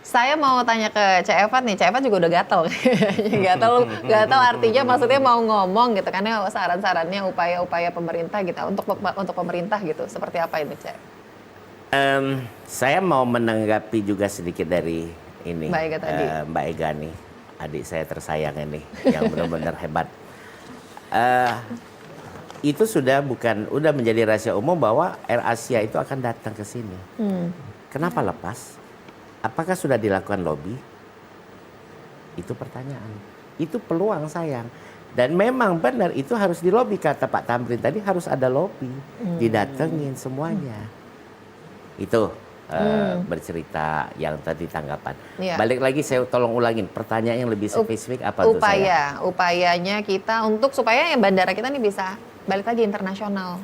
Saya mau tanya ke Cak Evat nih, Cak Evat juga udah gatel. Gatel artinya maksudnya mau ngomong gitu, karena saran-sarannya upaya-upaya pemerintah gitu, untuk pemerintah gitu, seperti apa ini Cak? Saya mau menanggapi juga sedikit dari ini, Mbak Ega tadi. Mbak Ega nih, adik saya tersayang ini, yang benar-benar hebat. Eh, itu udah menjadi rahasia umum bahwa Air Asia itu akan datang ke sini. Kenapa lepas? Apakah sudah dilakukan lobby? Itu pertanyaan. Itu peluang sayang. Dan memang benar itu harus dilobi, kata Pak Tamrin tadi, harus ada lobby, didatengin semuanya. Itu bercerita yang tadi tanggapan. Iya. Balik lagi saya tolong ulangin pertanyaan yang lebih spesifik apa tuh saya? Upayanya kita untuk supaya yang bandara kita nih bisa balik lagi internasional.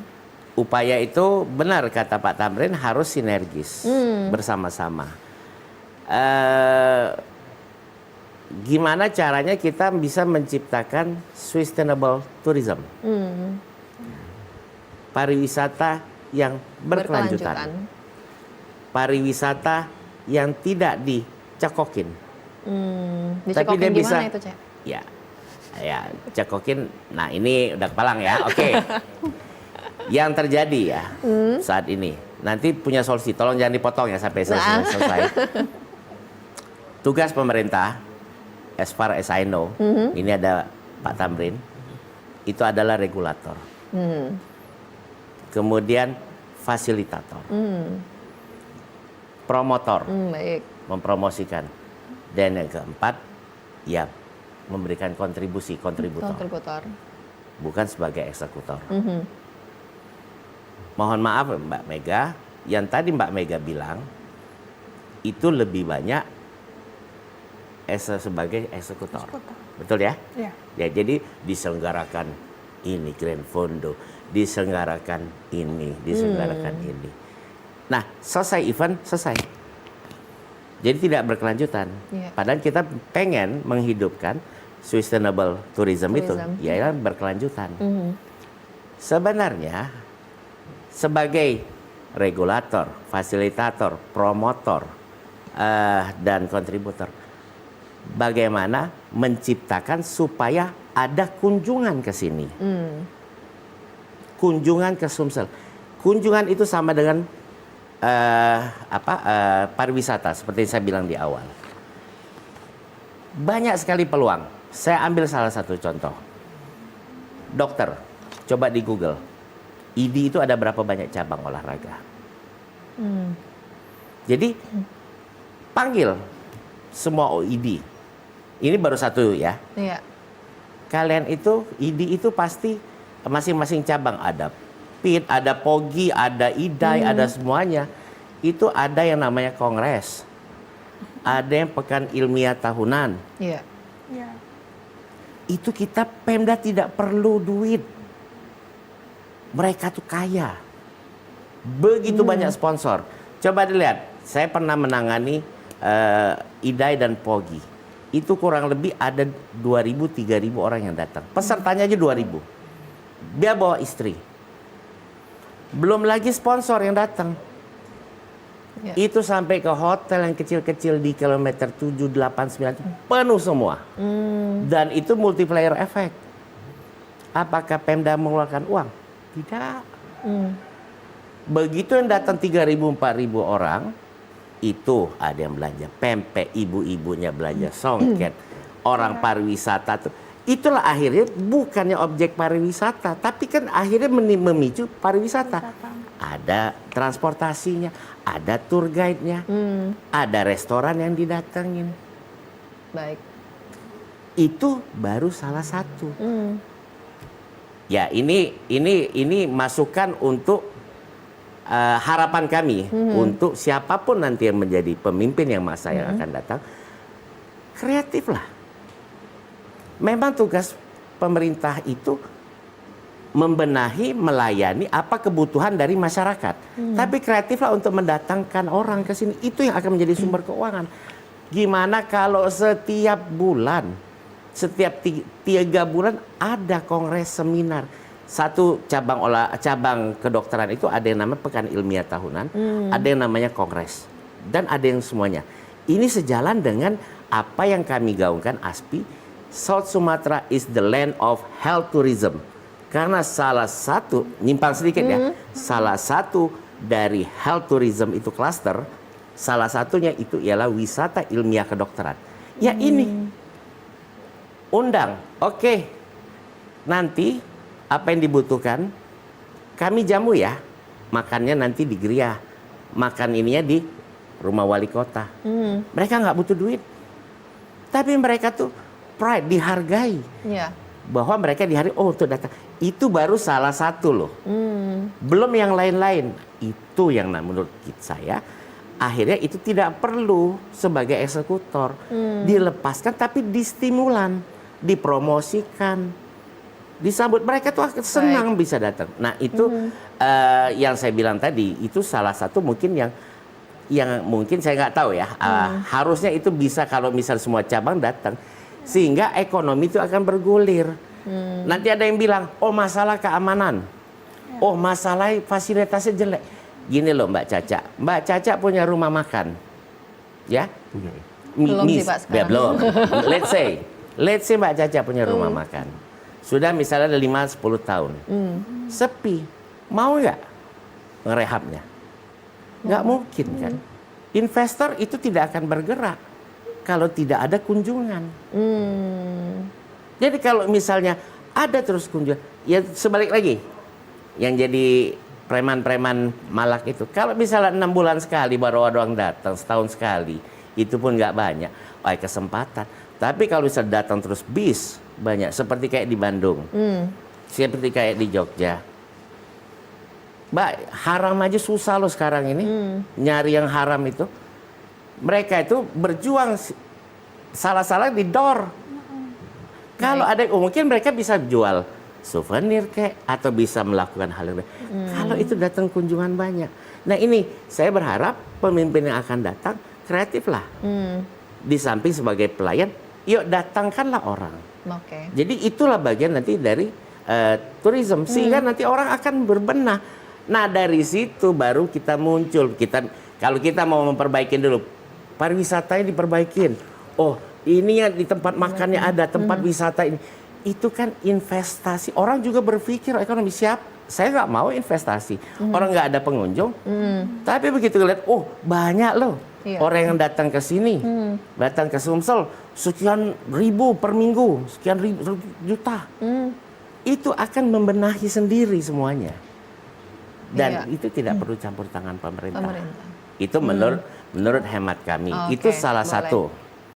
Upaya itu benar kata Pak Tamrin harus sinergis bersama-sama. Gimana caranya kita bisa menciptakan sustainable tourism, pariwisata yang berkelanjutan, pariwisata yang tidak dicekokin, tapi dia bisa, itu, Cak? ya cekokin. Nah ini udah kepalang ya, oke. Yang terjadi ya saat ini, nanti punya solusi, tolong jangan dipotong ya sampai selesai. Tugas pemerintah, as far as I know, ini ada Pak Tamrin, itu adalah regulator. Kemudian fasilitator. Promotor, Baik. mempromosikan. Dan yang keempat, ya memberikan kontributor. Bukan sebagai eksekutor. Mohon maaf Mbak Mega, yang tadi Mbak Mega bilang, itu lebih banyak sebagai eksekutor. Betul ya? Iya. Ya, jadi diselenggarakan ini Grand Fondo, diselenggarakan ini. Nah, selesai event, selesai. Jadi tidak berkelanjutan. Iya. Padahal kita pengen menghidupkan sustainable tourism. Itu, ya berkelanjutan. Sebenarnya sebagai regulator, fasilitator, promotor, dan kontributor, bagaimana menciptakan supaya ada kunjungan ke sini. Kunjungan ke Sumsel. Kunjungan itu sama dengan pariwisata seperti saya bilang di awal. Banyak sekali peluang. Saya ambil salah satu contoh. Dokter, coba di Google. ID itu ada berapa banyak cabang olahraga. Jadi panggil semua OID. Ini baru satu ya. Iya. Kalian itu ID itu pasti masing-masing cabang ada PIT, ada POGI, ada IDAI, ada semuanya. Itu ada yang namanya kongres. Ada yang pekan ilmiah tahunan. Iya. Iya. Itu kita Pemda tidak perlu duit. Mereka tuh kaya. Begitu banyak sponsor. Coba dilihat, saya pernah menangani IDAI dan POGI. Itu kurang lebih ada 2.000-3.000 orang yang datang. Pesertanya aja 2.000. Dia bawa istri. Belum lagi sponsor yang datang. Ya. Itu sampai ke hotel yang kecil-kecil di kilometer 7, 8, 9. Penuh semua. Dan itu multiplier effect. Apakah Pemda mengeluarkan uang? Tidak. Begitu yang datang 3.000-4.000 orang, itu ada yang belanja pempek, ibu-ibunya belanja songket, orang pariwisata tuh. Itulah akhirnya bukannya objek pariwisata, tapi kan akhirnya memicu pariwisata. Ada transportasinya, ada tour guide-nya, ada restoran yang didatengin. Baik. Itu baru salah satu. Ya, ini masukan untuk harapan kami untuk siapapun nanti yang menjadi pemimpin yang masa yang akan datang, kreatif lah. Memang tugas pemerintah itu membenahi, melayani apa kebutuhan dari masyarakat. Tapi kreatiflah untuk mendatangkan orang ke sini. Itu yang akan menjadi sumber keuangan. Gimana kalau setiap bulan, setiap 3 bulan ada kongres seminar. Satu cabang kedokteran itu ada yang namanya pekan ilmiah tahunan, ada yang namanya kongres, dan ada yang semuanya. ini sejalan dengan apa yang kami gaungkan ASPI. South Sumatra is the land of health tourism. Karena salah satu, nyimpang sedikit ya, salah satu dari health tourism itu cluster, salah satunya itu ialah wisata ilmiah kedokteran. Ya ini, undang, oke, nanti apa yang dibutuhkan, kami jamu ya, makannya nanti di Gria, makan ininya di rumah wali kota. Mereka nggak butuh duit, tapi mereka tuh pride, dihargai. Iya. Bahwa mereka dihargai, oh untuk datang. Itu baru salah satu loh. Belum yang lain-lain. Itu yang menurut saya, akhirnya itu tidak perlu sebagai eksekutor. Dilepaskan tapi distimulan, dipromosikan, disambut. Mereka tuh senang bisa datang. Nah itu yang saya bilang tadi, itu salah satu mungkin yang mungkin saya nggak tahu ya. Harusnya itu bisa kalau misal semua cabang datang. Sehingga ekonomi itu akan bergulir. Nanti ada yang bilang, oh masalah keamanan. Oh masalah fasilitasnya jelek. Gini loh Mbak Caca. Mbak Caca punya rumah makan. Ya? Belum sih Pak sekarang. Ya, belum. Let's say Mbak Caca punya rumah makan. Sudah misalnya ada 5-10 tahun. Sepi. Mau nggak ngerehabnya? Nggak mungkin kan. Investor itu tidak akan bergerak kalau tidak ada kunjungan. Jadi kalau misalnya ada terus kunjungan, ya sebalik lagi. Yang jadi preman-preman Malak itu, kalau misalnya 6 bulan sekali baru ada orang datang, setahun sekali, itu pun nggak banyak. Oh, kesempatan. Tapi kalau misalnya datang terus bis, banyak. Seperti kayak di Bandung. Seperti kayak di Jogja. Mbak, haram aja susah loh sekarang ini. Nyari yang haram itu. Mereka itu berjuang salah-salah di door. Kalau ada, mungkin mereka bisa jual souvenir kek atau bisa melakukan hal yang lain. Kalau itu datang kunjungan banyak. Nah ini saya berharap pemimpin yang akan datang kreatif lah. Di samping sebagai pelayan, yuk datangkanlah orang. Jadi itulah bagian nanti dari tourism sehingga nanti orang akan berbenah. Nah dari situ baru kita muncul. Kalau kita mau memperbaiki dulu, pariwisatanya diperbaikin. Oh ini yang di tempat makannya ada, tempat wisata ini. Itu kan investasi. Orang juga berpikir ekonomi siap. Saya nggak mau investasi. Orang nggak ada pengunjung. Tapi begitu lihat, oh banyak loh orang yang datang ke sini, datang ke Sumsel, sekian ribu per minggu, sekian ribu juta. Itu akan membenahi sendiri semuanya. Dan itu tidak perlu campur tangan pemerintah. Itu menurut hemat kami. Itu salah satu.